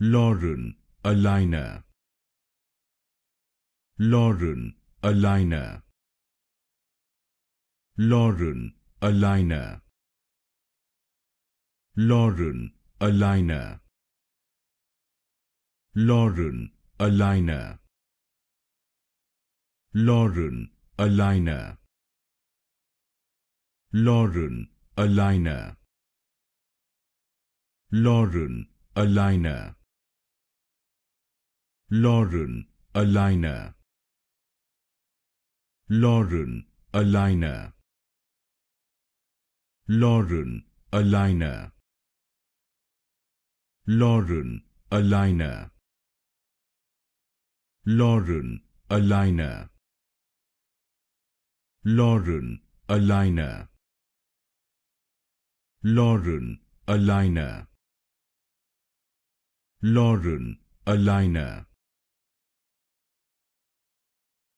Lauren, Alaina. Lauren, Alaina. Lauren, Alaina. Lauren, Alaina. Lauren, Alaina. Lauren, Alaina. Lauren, Alaina. Lauren, Alaina. Lauren, Alaina. Lauren, Alaina. Lauren, Alaina. Lauren, Alaina. Lauren, Alaina. Lauren, Alaina. Lauren, Alaina. Lauren, Alaina.